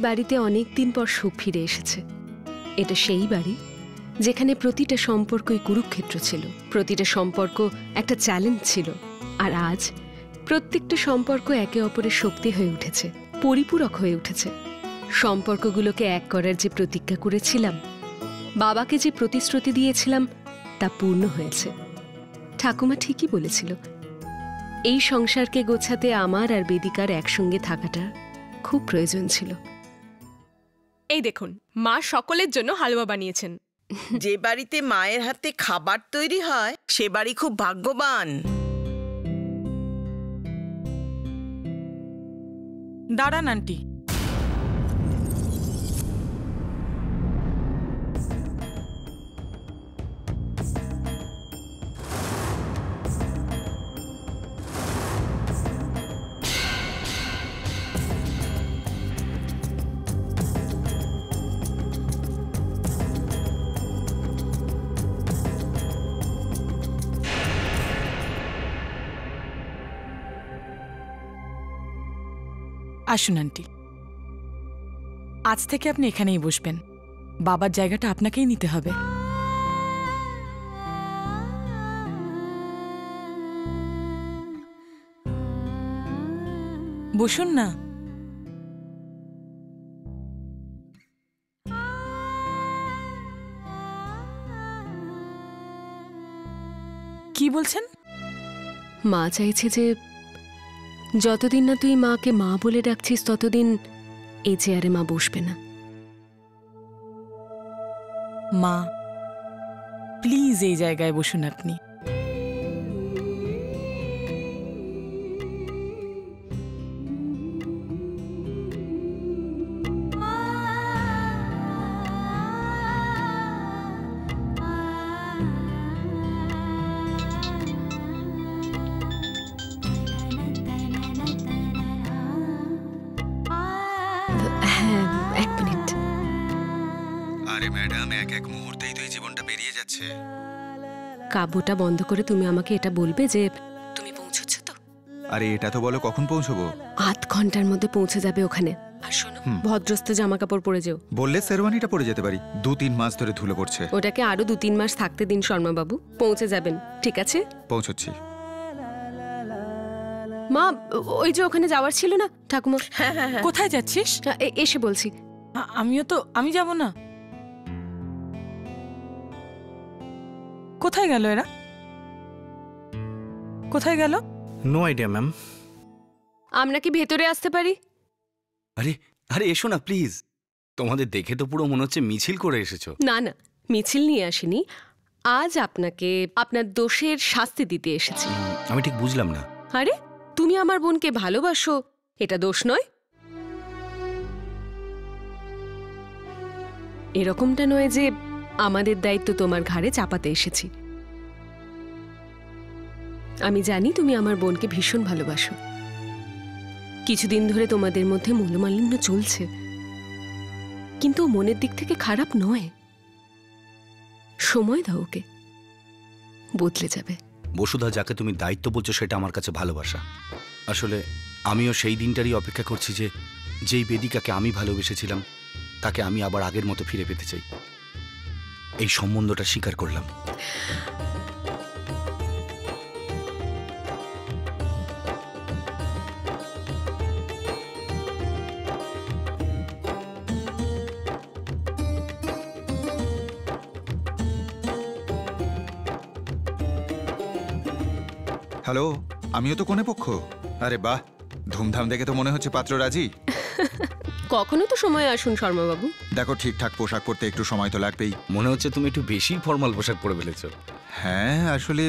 বাড়িতে অনেক দিন পর সুখ ফিরে এসেছে। এটা সেই বাড়ি যেখানে প্রতিটা সম্পর্কই কুরুক্ষেত্র ছিল, প্রতিটা সম্পর্ক একটা চ্যালেঞ্জ ছিল। আর আজ প্রত্যেকটা সম্পর্ক একে অপরের শক্তি হয়ে উঠেছে, পরিপূরক হয়ে উঠেছে। সম্পর্কগুলোকে এক করার যে প্রতিজ্ঞা করেছিলাম, বাবাকে যে প্রতিশ্রুতি দিয়েছিলাম, তা পূর্ণ হয়েছে। ঠাকুমা ঠিকই বলেছিল, এই সংসারকে গোছাতে আমার আর বেদিকার একসঙ্গে থাকাটা খুব প্রয়োজন ছিল। এই দেখুন, মা সকলের জন্য হালুয়া বানিয়েছেন। যে বাড়িতে মায়ের হাতে খাবার তৈরি হয় সে বাড়ি খুব ভাগ্যবান। দাঁড়ান আন্টি, আসুন আন্টি, আজ থেকে আপনি এখানেই বসবেন। বাবার জায়গাটা আপনাকেই নিতে হবে। বসুন না। কি বলছেন? মা চাইছে যে যতদিন না তুই মাকে মা বলে ডাকছিস ততদিন এই চেয়ারে মা বসবে না। মা, প্লিজ এই জায়গায় বসুন আপনি। হ্যাঁ, এক মিনিট। আরে ম্যাডাম, এক এক মুহূর্তেই তো এই জীবনটা বেরিয়ে যাচ্ছে। কাব্যটা বন্ধ করে তুমি আমাকে এটা বলবে যে তুমি পৌঁছচ্ছ তো? আরে এটা তো বলো কখন পৌঁছবো? আধ ঘন্টার মধ্যে পৌঁছে যাবে ওখানে। আর শোনো, ভদ্রস্থ জামা কাপড় পরে যেও। বললে শেরওয়ানিটা পরে যেতে পারি, 2-3 মাস ধরে ধুলো পড়ছে। ওটাকে আরো 2-3 মাস থাকতে দিন শর্মা বাবু, পৌঁছে যাবেন। ঠিক আছে? পৌঁছচ্ছি। মা, ওই যে ওখানে যাওয়ার ছিল না ঠাকুমা। কোথায় যাচ্ছিস? এসে বলছি। আমি যাব না। কোথায় গেল এরা? কোথায় গেল? No idea ma'am. আমরা কি ভেতরে আসতে পারি? আরে আরে এসো না প্লিজ। তোমাদের দেখে তো পুরো মনে হচ্ছে মিছিল করে এসেছো। না না, মিছিল নিয়ে আসিনি। আজ আপনাকে আপনার দোষের শাস্তি দিতে এসেছি। আমি ঠিক বুঝলাম না। আরে, তুমি আমার বোনকে ভালোবাসো, এটা দোষ নয়? এরকমটা নয় যে আমাদের দায়িত্ব তোমার ঘাড়ে চাপাতে এসেছি। আমি জানি তুমি আমার বোনকে ভীষণ ভালোবাসো। কিছুদিন ধরে তোমাদের মধ্যে মনোমালিন্য চলছে, কিন্তু ও মনের দিক থেকে খারাপ নয়। সময় দাও ওকে, বদলে যাবে। বসুধা, যাকে তুমি দায়িত্ব বলছো সেটা আমার কাছে ভালোবাসা। আসলে আমিও সেই দিনটারই অপেক্ষা করছি যে যেই বেদিকাকে আমি ভালোবেসেছিলাম তাকে আমি আবার আগের মতো ফিরে পেতে চাই। এই সম্বন্ধটা স্বীকার করলাম। হ্যালো, আমিও তো কোনে পক্ষ। আরে বাহ, ধুমধাম দেখে তো মনে হচ্ছে পাত্র রাজি। কখনো তো সময় আসুন শর্মা বাবু। দেখো, ঠিকঠাক পোশাক পরতে একটু সময় তো লাগবেই। মনে হচ্ছে তুমি একটু বেশি ফর্মাল পোশাক পরে ফেলেছো। হ্যাঁ, আসলে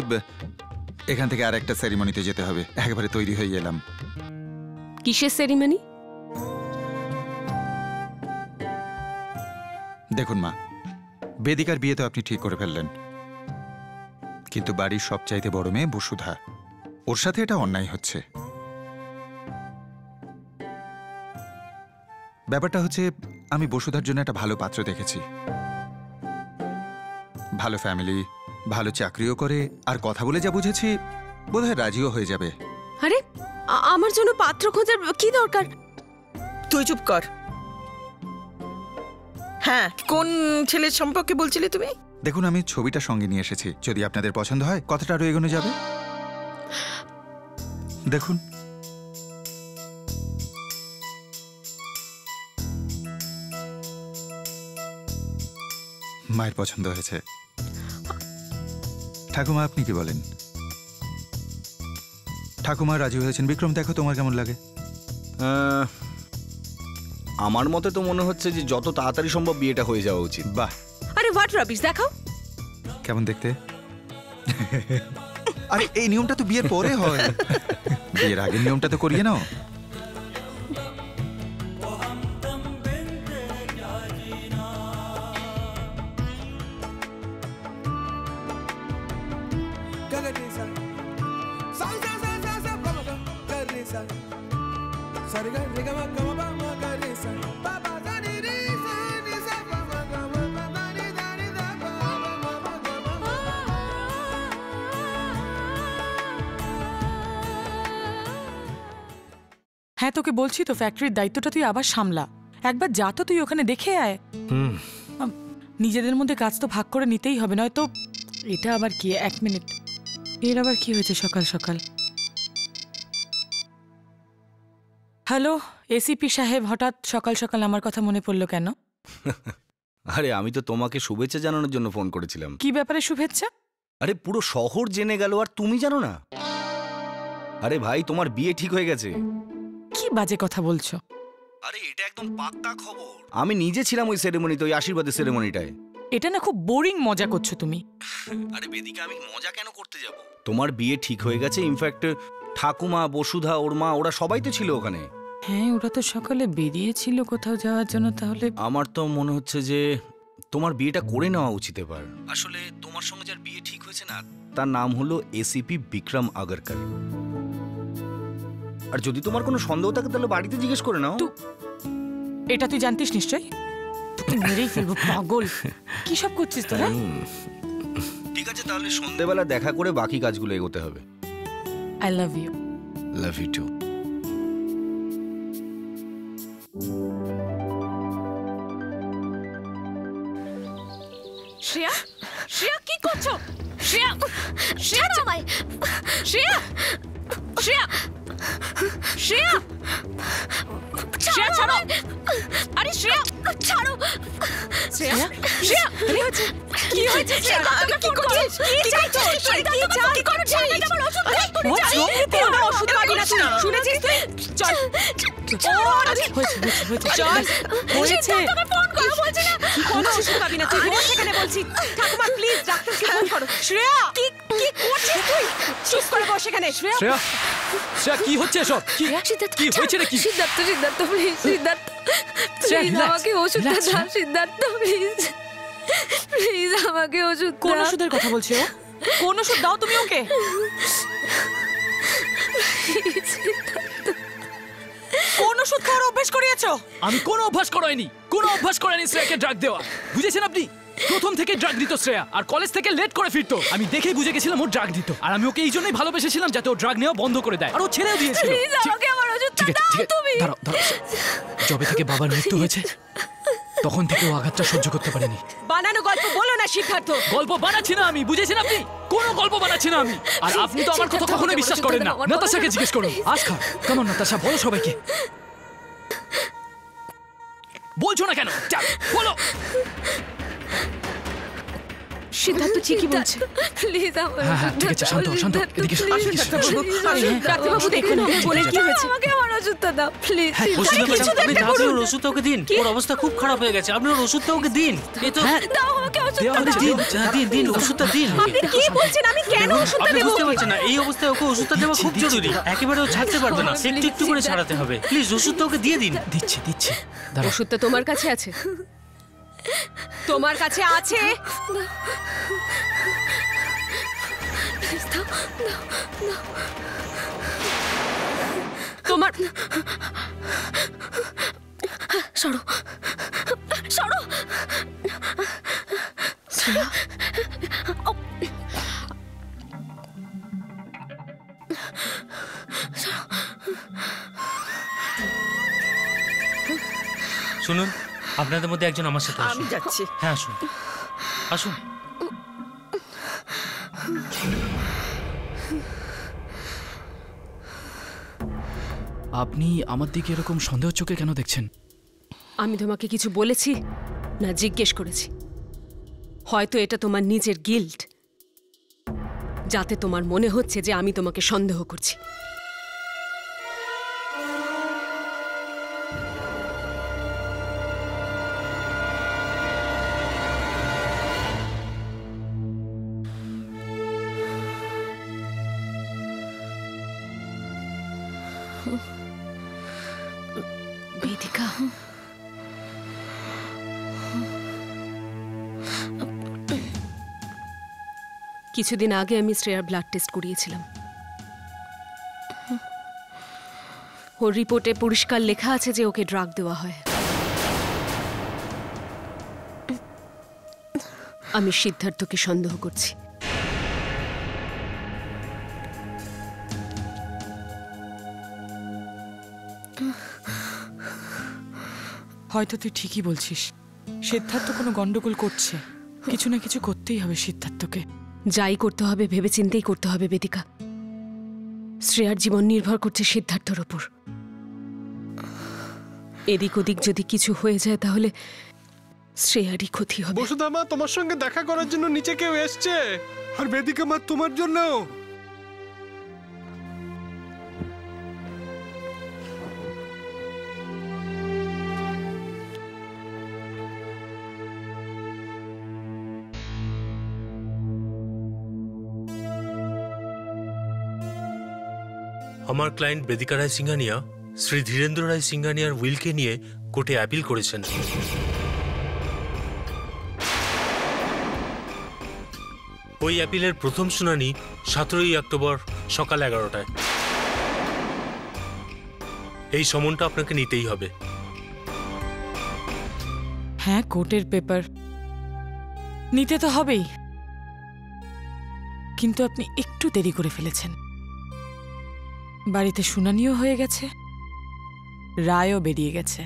এখান থেকে আর একটা সেরিমনিতে যেতে হবে, একেবারে তৈরি হয়ে এলাম। কিসের সেরিমনি? দেখুন মা, বেদিকার বিয়ে তো আপনি ঠিক করে ফেললেন, কিন্তু বাড়ির সবচাইতে বড় মেয়ে বসুধা, ওর সাথে এটা অন্যায় হচ্ছে। ব্যাপারটা হচ্ছে, আমি বসুধার জন্য একটা ভালো পাত্র দেখেছি। ভালো ফ্যামিলি, ভালো চাকরিও করে, আর কথা বলে যা বুঝেছি বোধহয় রাজিও হয়ে যাবে। আরে, আমার জন্য পাত্র খোঁজার কি দরকার? তুই চুপ কর। হ্যাঁ, কোন ছেলের সম্পর্কে বলছিলে তুমি? দেখুন, আমি ছবিটা সঙ্গে নিয়ে এসেছি, যদি আপনাদের পছন্দ হয় কথাটা আরো এগোনো যাবে। দেখুন, মায়ের পছন্দ হয়েছে। ঠাকুমা, আপনি কি বলেন? ঠাকুমা রাজি হয়েছেন। বিক্রম, দেখো তোমার কেমন লাগে? আমার মতে তো মনে হচ্ছে যে যত তাড়াতাড়ি সম্ভব বিয়েটা হয়ে যাওয়া উচিত। বাহ, আরে হোয়াট রাবিশ, দেখাও। কেমন দেখতে? আরে এই নিয়মটা তো বিয়ের পরে হয়, বিয়ের আগের নিয়মটা তো করিয়ে নাও। হ্যাঁ, তোকে বলছি তো ফ্যাক্টরির দায়িত্বটা তুই আবার সামলা। একবার যা তো তুই ওখানে দেখে আয়। নিজেদের মধ্যে কাজ তো ভাগ করে নিতেই হবে, নয়তো। এটা আবার কি? 1 মিনিট, এর আবার কি হয়েছে সকাল সকাল? হ্যালো এসিপি সাহেব, হঠাৎ সকাল সকাল আমার কথা মনে পড়লো কেন? আরে আমি তো তোমাকে শুভেচ্ছা জানানোর জন্য ফোন করেছিলাম। কি ব্যাপারে শুভেচ্ছা? আরে পুরো শহর জেনে গেল আর তুমি জানো না? আরে ভাই, তোমার বিয়ে ঠিক হয়ে গেছে। কি বাজে কথা বলছো? আরে এটা একদম পাক্কা খবর। আমি নিজে ছিলাম ওই সেরেমনিতে, ওই আশীর্বাদের সেরেমনিটায়। এটা না খুব বোরিং মজা করছো তুমি। আরে বেদিকা, আমি মজা কেন করতে যাব? তোমার বিয়ে ঠিক হয়ে গেছে। ইনফ্যাক্ট ঠাকুমা, বসুধা, ওর মা, ওরা সবাই তো ছিল ওখানে। হ্যাঁ, ওরা তো সকালে বেরিয়েছিল কোথাও যাওয়ার জন্য। তাহলে আমার তো মনে হচ্ছে যে তোমার বিয়েটা করে নেওয়া উচিত এবার। আসলে তোমার সঙ্গে যার বিয়ে ঠিক হয়েছে না, তার নাম হলো এসিপি বিক্রম আগরকর। আর যদি তোমার কোনো সন্দেহ থাকে তাহলে বাড়িতে জিজ্ঞেস করে নাও। এটা তুই জানতিস নিশ্চয়ই? তোকে মেরেই ফেলবো পাগল। কি সব করছিস তোরা? ঠিক আছে, তাহলে সন্ধ্যেবেলা দেখা করে বাকি কাজগুলো এগোতে হবে। I love you. Love you too. Shreya, Shreya কি করছো? শ্রেয়া, শ্রেয়া জামাই, শ্রেয়া, শ্রেয়া, শ্রেয়া, শ্রেয়া ছাড়ো। আরে শ্রেয়া ছাড়ো। শ্রেয়া, শ্রেয়া, কি হয়েছে? কি হয়েছে? শ্রেয়া, তুমি কি করছিস? কি চাইছো? কি চাই? কি করো? জানি না, আমার ওষুধ খাই। আমার ওষুধ খাবি না তুই। শুনেছিস তুই? চল। হয়েছে। তোকে ফোন করো বলছি না। কোনো ওষুধ খাবি না তুই। বস এখানে বলছি। ঠাকুমা প্লিজ ডাক্তারকে ফোন করো। শ্রেয়া, কি কি করছিস তুই? চুপ করে বস এখানে। শ্রেয়া, শ্রেয়া, শ্রেয়া, কি হচ্ছে এসব? কি কি হয়েছে নাকি? Siddharth, Siddharth please, Siddharth Shreya, please relax, আমাকে ওষুধটা relax, দাও। সিদ্ধার্থ প্লিজ, প্লিজ আমাকে ওষুধ কোন দাও। ওষুধের কথা বলছো? কোন ওষুধ দাও তুমি ওকে? কোন ওষুধ খাওয়ার অভ্যাস করিয়েছো? আমি কোনো অভ্যাস করাইনি, কোনো অভ্যাস করাইনি শ্রেয়াকে ড্রাগ দেওয়া। বুঝেছেন আপনি? প্রথম থেকে ড্রাগ দিত শ্রেয়া, আর কলেজ থেকে লেট করে ফিরতো। আমি দেখেই বুঝে গেছিলাম ও ড্রাগ দিত, আর আমি ওকে এই জন্যই ভালোবেসেছিলাম যাতে ও ড্রাগ নেওয়া বন্ধ করে দেয়, আর ও ছেড়েও দিয়েছিল। প্লিজ আমাকে আমার ওষুধটা ঠিক আছে, দাও ঠিক আছে, তুমি। দাঁড়াও, দাঁড়াও। যবে থেকে বাবার মৃত্যু হয়েছে তখন থেকে ও আঘাতটা সহ্য করতে পারেনি। বানানো গল্প বলো না সিদ্ধার্থ। গল্প বানাচ্ছি না আমি, বুঝেছেন আপনি? কোনো গল্প বানাচ্ছি না আমি। আর আপনি তো আমার কথা কখনোই বিশ্বাস করেন না। নাতাশাকে জিজ্ঞেস করুন। আজকা, কেমন নাতাশা, বলো সবাইকে। বলছো না কেন? যাও, বলো। সিদ্ধার্থ ঠিকই বলছে। প্লিজ আমার হ্যাঁ, হ্যাঁ, ঠিক আছে, শান্ত, শান্ত, এদিকে এসো। ডাক্তারবাবু দেখুন, বলে কি হয়েছে? আমাকে আমার ওষুধটা দাও প্লিজ। ওষুধটা ম্যাডাম, আপনি তাড়াতাড়ি ওর ওষুধটা ওকে দিন। ওর অবস্থা খুব খারাপ হয়ে গেছে, আপনি ওর ওষুধটা ওকে দিন। এই তো দাও আমাকে ওষুধটা দেওয়া আপনি হচ্ছে, দিন, দিন দিন ওষুধটা দিন। আপনি কি বলছেন? আমি কেন ওষুধটা আপনি দেব? বুঝতে পারছেন না, এই অবস্থায় ওকে ওষুধটা দেওয়া খুব জরুরি। একেবারে ও ছাড়তে পারবে না, একটু একটু করে ছাড়াতে হবে। প্লিজ ওষুধটা ওকে দিয়ে দিন। দিচ্ছি, দিচ্ছি, দাঁড়াও। ওষুধটা তোমার কাছে আছে? তোমার কাছে আছে? প্লিজ দাও, দাও, দাও। তোমার সরো, সরো। শ্রেয়া, শুনুন, আপনাদের মধ্যে একজন আমার সাথে আমি আসুন। যাচ্ছি। হ্যাঁ আসুন আসুন। আপনি আমার দিকে এরকম সন্দেহ চোখে কেন দেখছেন? আমি তোমাকে কিছু বলেছি না জিজ্ঞেস করেছি? হয়তো এটা তোমার নিজের গিল্ট, যাতে তোমার মনে হচ্ছে যে আমি তোমাকে সন্দেহ করছি। বেদিকা, কিছুদিন আগে আমি শ্রেয়ার ব্লাড টেস্ট করিয়েছিলাম। ওর রিপোর্টে পরিষ্কার লেখা আছে যে ওকে ড্রাগ দেওয়া হয়। আমি সিদ্ধার্থকে সন্দেহ করছি। হয়তো তুই ঠিকই বলছিস, সিদ্ধার্থ কোনো গন্ডগোল করছে। কিছু না কিছু করতেই হবে সিদ্ধার্থকে। যাই করতে হবে ভেবেচিন্তেই করতে হবে বেদিকা। শ্রেয়ার জীবন নির্ভর করছে সিদ্ধার্থর ওপর। এদিক ওদিক যদি কিছু হয়ে যায় তাহলে শ্রেয়ারই ক্ষতি হবে। বসুধা মা, তোমার সঙ্গে দেখা করার জন্য নিচে কেউ এসছে। আর বেদিকা মা, তোমার জন্য। আমার ক্লায়েন্ট বেদিকা রায় সিংহানিয়া শ্রী ধীরেন্দ্র রায় সিংহানিয়ার উইলকে নিয়ে কোর্টে অ্যাপিল করেছেন। ওই অ্যাপিলের প্রথম শুনানি 17ই অক্টোবর সকাল 11টায়। এই সমনটা আপনাকে নিতেই হবে। হ্যাঁ, কোর্টের পেপার নিতে তো হবেই, কিন্তু আপনি একটু দেরি করে ফেলেছেন। বাড়িতে শুনানিও হয়ে গেছে, রায়ও বেরিয়ে গেছে।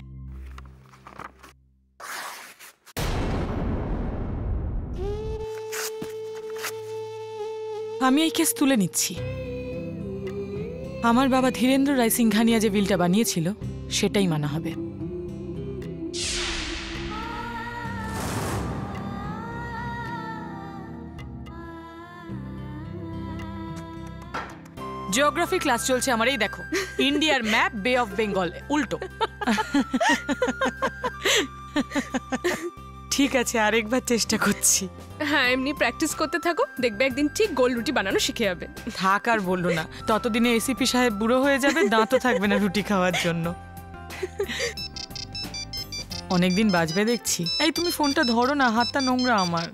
আমি এই কেস তুলে নিচ্ছি। আমার বাবা ধীরেন্দ্র রায় সিংহানিয়া যে বিলটা বানিয়েছিল সেটাই মানা হবে। জিওগ্রাফি ক্লাস চলছে আমার, এই দেখো ইন্ডিয়ার ম্যাপ বে অফ বেঙ্গল উল্টো। ঠিক আছে, আরেকবার চেষ্টা করছি। হ্যাঁ, এমনি প্র্যাকটিস করতে থাকো, দেখবে একদিন ঠিক গোল রুটি বানানো শিখে যাবে। থাক আর বললো না, ততদিনে এসিপি সাহেব বুড়ো হয়ে যাবে, দাঁতও থাকবে না রুটি খাওয়ার জন্য। অনেকদিন বাজবে দেখছি। এই তুমি ফোনটা ধরো না, হাতটা নোংরা আমার।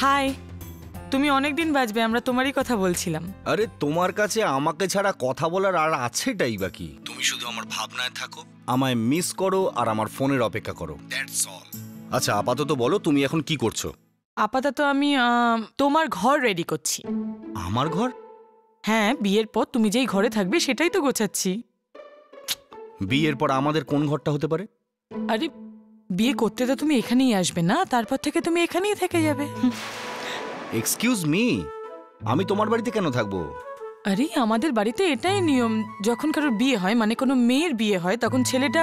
হাই, তুমি অনেকদিন বাজবে, আমরা তোমারই কথা বলছিলাম। আরে তোমার কাছে আমাকে ছাড়া কথা বলার আর আছেটাই বাকি? তুমি শুধু আমার ভাবনায় থাকো, আমায় মিস করো আর আমার ফোনের অপেক্ষা করো, দ্যাটস অল। আচ্ছা, আপাতত বলো তুমি এখন কি করছো? আপাতত আমি তোমার ঘর রেডি করছি। আমার ঘর? হ্যাঁ, বিয়ের পর তুমি যেই ঘরে থাকবে সেটাই তো গোছাচ্ছি। বিয়ের পর আমাদের কোন ঘরটা হতে পারে? আরে বিয়ে করতে তো তুমি এখানেই আসবে না, তারপর থেকে তুমি এখানেই থেকে যাবে। এক্সকিউজ মি, আমি তোমার বাড়িতে কেন থাকবো? আরে আমাদের বাড়িতে এটাই নিয়ম, যখন কারোর বিয়ে হয়, মানে কোনো মেয়ের বিয়ে হয়, তখন ছেলেটা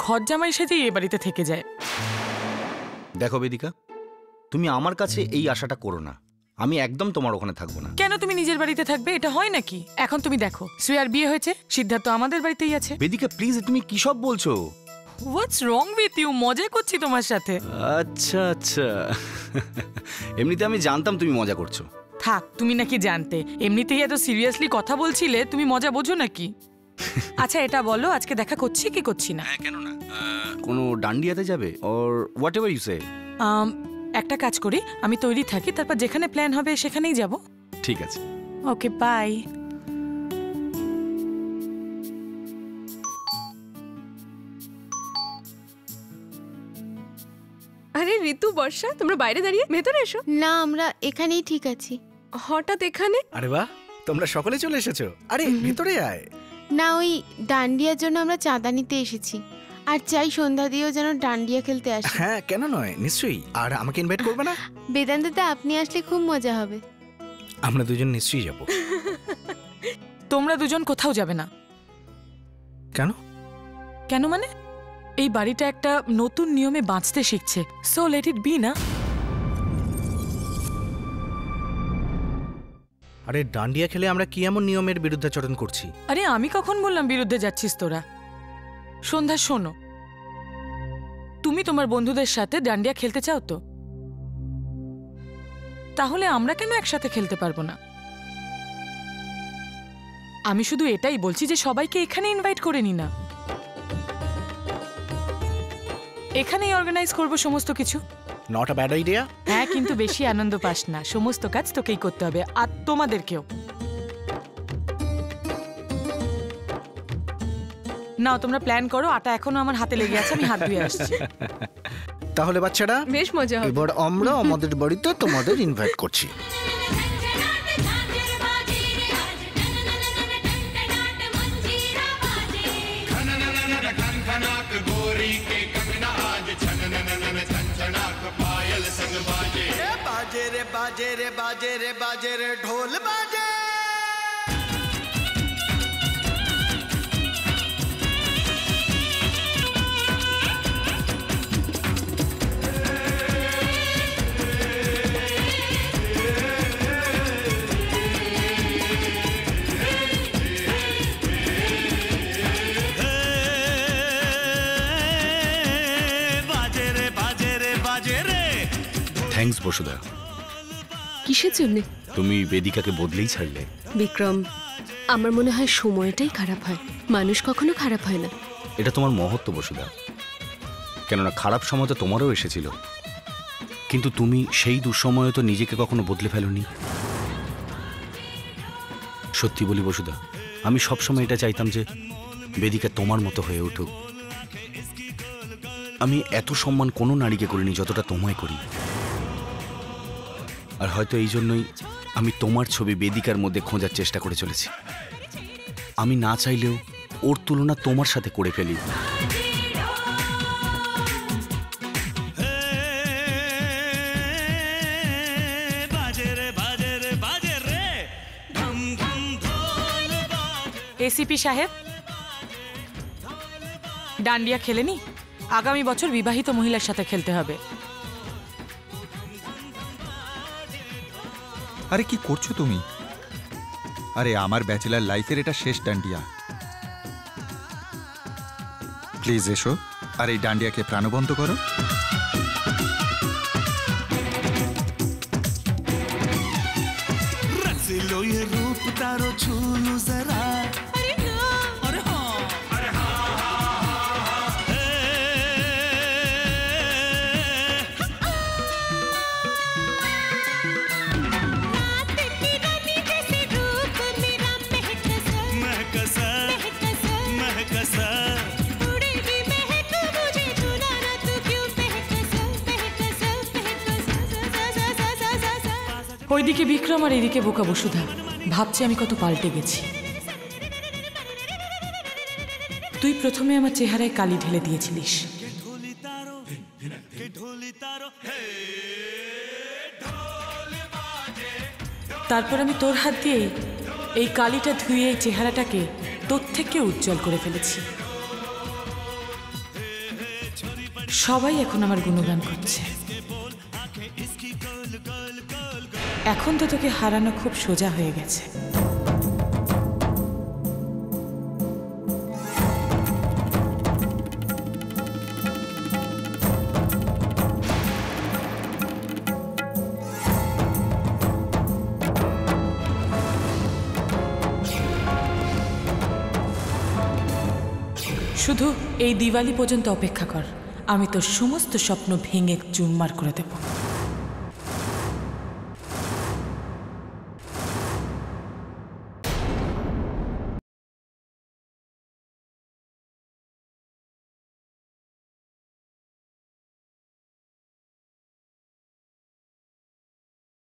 ঘর জামাইয়ের সাথেই এ বাড়িতে থেকে যায়। দেখো বেদিকা, তুমি আমার কাছে এই আশাটা করো না, আমি একদম তোমার ওখানে থাকবো না। কেন তুমি নিজের বাড়িতে থাকবে? এটা হয় নাকি? এখন তুমি দেখো, শ্রেয়ার বিয়ে হয়েছে, সিদ্ধার্থ আমাদের বাড়িতেই আছে। বেদিকা প্লিজ, তুমি কি সব বলছো? হোয়াটস রং উইথ ইউ? মজা করছি তোমার সাথে। আচ্ছা আচ্ছা, এমনিতে আমি জানতাম তুমি মজা করছো। থাক, তুমি নাকি জানতে, এমনিতেই এত সিরিয়াসলি কথা বলছিলে, তুমি মজা বোঝো নাকি? আচ্ছা এটা বলো, আজকে দেখা করছি কি করছি না? হ্যাঁ, কেন না? কোনো ডান্ডিয়াতে যাবে অর হোয়াট এভার ইউ সে? একটা কাজ করি, আমি তৈরি থাকি, তারপর যেখানে প্ল্যান হবে সেখানেই যাব। ঠিক আছে, ওকে, বাই। আরে ঋতু, বর্ষা, তোমরা বাইরে দাঁড়িয়ে, ভেতরে এসো। না, আমরা এখানেই ঠিক আছি। হঠাৎ এখানে? আরে বাহ, তোমরা সকলে চলে এসেছো। আরে ভিতরে আয়। না, ওই ডান্ডিয়ার জন্য আমরা চাঁদা নিতে এসেছি, আর চাই সন্ধ্যা দিয়েও যেন ডান্ডিয়া খেলতে আসে। হ্যাঁ, কেন নয়, নিশ্চয়ই। আর আমাকে ইনভাইট করবে না? বেদান্তদা, আপনি আসলে খুব মজা হবে। আমরা দুজন নিশ্চয়ই যাব। তোমরা দুজন কোথাও যাবে না। কেন? কেন মানে, এই বাড়িটা একটা নতুন নিয়মে বাঁচতে শিখছে, সো লেট ইট বি না। আরে ডান্ডিয়া খেলে আমরা কি এমন নিয়মের বিরুদ্ধাচরণ করছি? আরে আমি কখন বললাম বিরুদ্ধে যাচ্ছিস তোরা? সন্ধ্যা, শোনো, তুমি তোমার বন্ধুদের সাথে ডান্ডিয়া খেলতে চাও তো, তাহলে আমরা কেন একসাথে খেলতে পারবো না? আমি শুধু এটাই বলছি যে সবাইকে এখানে ইনভাইট করে নি না, এখানেই অর্গানাইজ করব সমস্ত কিছু। Not a bad idea. হ্যাঁ, কিন্তু বেশি আনন্দ পাস না, সমস্ত কাজ তোকেই করতে হবে, আর তোমাদেরকেও। নাও তোমরা প্ল্যান করো, আটা এখনো আমার হাতে লেগে আছে, আমি হাত ধুয়ে আসছি। তাহলে বাচ্চারা, বেশ মজা হবে। এবার আমরা আমাদের বাড়িতে তোমাদের ইনভাইট করছি। बाजे रे बाजे रे बाजे रे बाजे रे ढोल बाजे। থ্যাঙ্কস বসুধা। কিসের জন্য? তুমি বেদিকাকে বদলেই ছাড়লে। বিক্রম, আমার মনে হয় সময়টাই খারাপ হয়, মানুষ কখনো খারাপ হয় না। এটা তোমার মহত্ব বসুধা, কেননা খারাপ সময় তো তোমারও এসেছিল, কিন্তু তুমি সেই দুঃসময়ে তো নিজেকে কখনো বদলে ফেলোনি। সত্যি বলি বসুধা, আমি সবসময় এটা চাইতাম যে বেদিকা তোমার মতো হয়ে উঠুক। আমি এত সম্মান কোনো নারীকে করিনি যতটা তোমায় করি, আর হয়তো এই জন্যই আমি তোমার ছবি বেদিকার মধ্যে খোঁজার চেষ্টা করে চলেছি। আমি না চাইলেও ওর তুলনা তোমার সাথে করে ফেলি। এসিপি সাহেব, ডান্ডিয়া খেলেনি, আগামী বছর বিবাহিত মহিলার সাথে খেলতে হবে। আরে কি করছো তুমি? আরে আমার ব্যাচেলার লাইফের এটা শেষ ডান্ডিয়া, প্লিজ এসো আর এই ডান্ডিয়াকে প্রাণবন্ত করো। रूप तारो छूलू जरा। ওইদিকে বিক্রম আর এদিকে বোকা বসুধা ভাবছে আমি কত পাল্টে গেছি। তুই প্রথমে আমার চেহারায় কালি ঢেলে দিয়েছিলিস, তারপর আমি তোর হাত দিয়ে এই কালিটা ধুয়ে এই চেহারাটাকে তোর থেকে উজ্জ্বল করে ফেলেছি। সবাই এখন আমার গুণগান করছে। এখন তো তোকে হারানো খুব সোজা হয়ে গেছে। শুধু এই দিওয়ালি পর্যন্ত অপেক্ষা কর, আমি তোর সমস্ত স্বপ্ন ভেঙে চুরমার করে দেব।